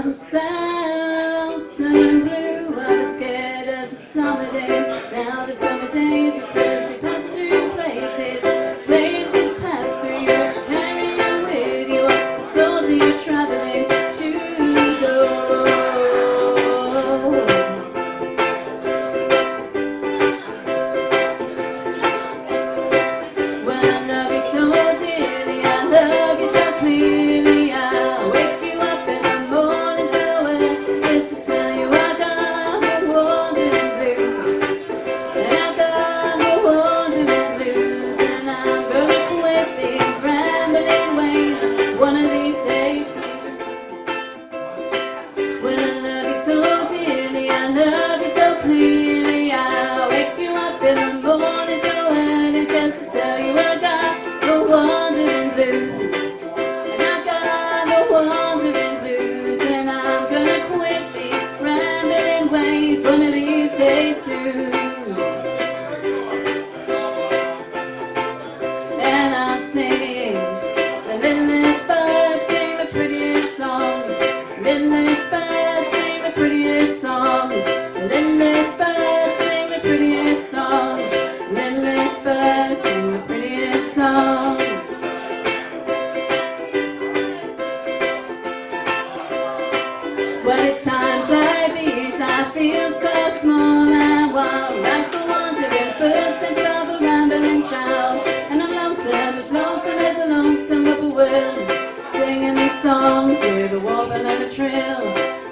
I'm sad, and blue. I was scared as the summer days. Now the summer days are through. We pass through places pass through you. You carry you with you. The souls that you're traveling to. When I love you so dearly, I love you so clearly. I wake you up in the morning so early just to tell you I got the wandering blues. And I got the wandering blues. And I'm gonna quit these rambling ways one of these days. When I love you so dearly, I love you so clearly. I wake you up in the morning so early just to tell you I got the wandering blues. And I got the wandering blues. And I'm gonna quit these rambling ways one of these days soon. And I'm singing the littlest birds sing the prettiest songs. Littlest birds sing the prettiest songs. Littlest birds sing the prettiest songs. Littlest birds sing the prettiest songs. Well, it's times like these I feel so small and wild, like the wandering footsteps of a rambling child. And I'm lonesome as a lonesome whippoorwill, singing these songs with a warble and a trill.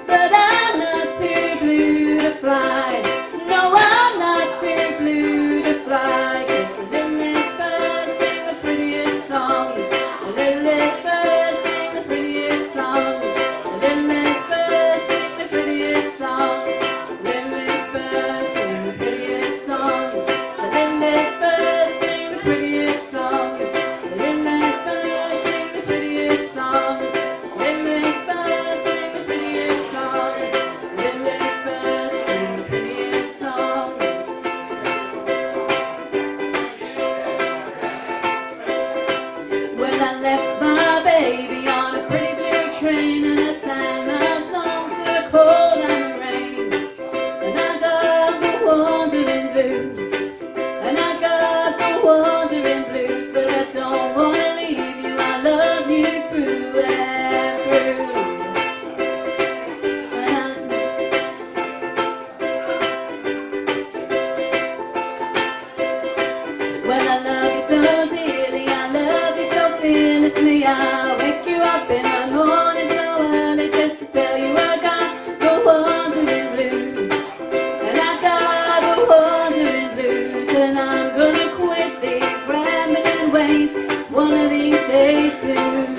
But I'm not too blue to fly. No, I'm not too blue to fly. 'Cause the littlest birds sing the prettiest songs. The littlest birds sing the prettiest songs. The littlest birds sing the prettiest songs. The littlest birds sing the prettiest songs. The littlest birds sing the prettiest songs. The littlest birds sing the prettiest songs. The littlest birds sing the prettiest songs. The littlest birds sing the prettiest songs. Well, I left my baby on a pretty blue train, and I sang my song to the cold and the rain. And I got the wandering blues. And I got the wandering blues. But I don't wanna leave you. I love you through and through. Well, I love you so dearly, I love you so fearlessly. I wake you up in the morning so early just to tell you I got the wandering blues. And I got the wandering blues. And I'm gonna quit these rambling ways one of these days soon.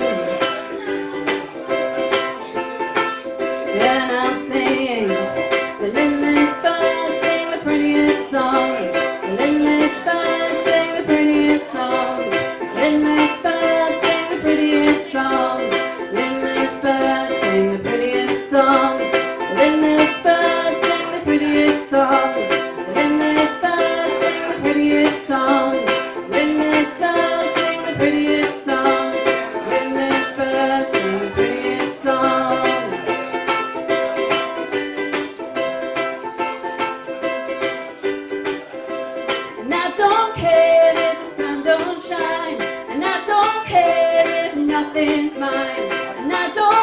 And I'm singing the littlest birds sing the prettiest songs. The littlest birds sing the prettiest songs. Littlest birds sing the prettiest songs. Littlest birds sing the prettiest songs. Littlest birds sing the prettiest songs. Littlest birds sing the prettiest songs. Littlest birds sing the prettiest songs. Littlest birds sing the prettiest songs. And I don't care if the sun don't shine. And I don't care if nothing's mine. And I don't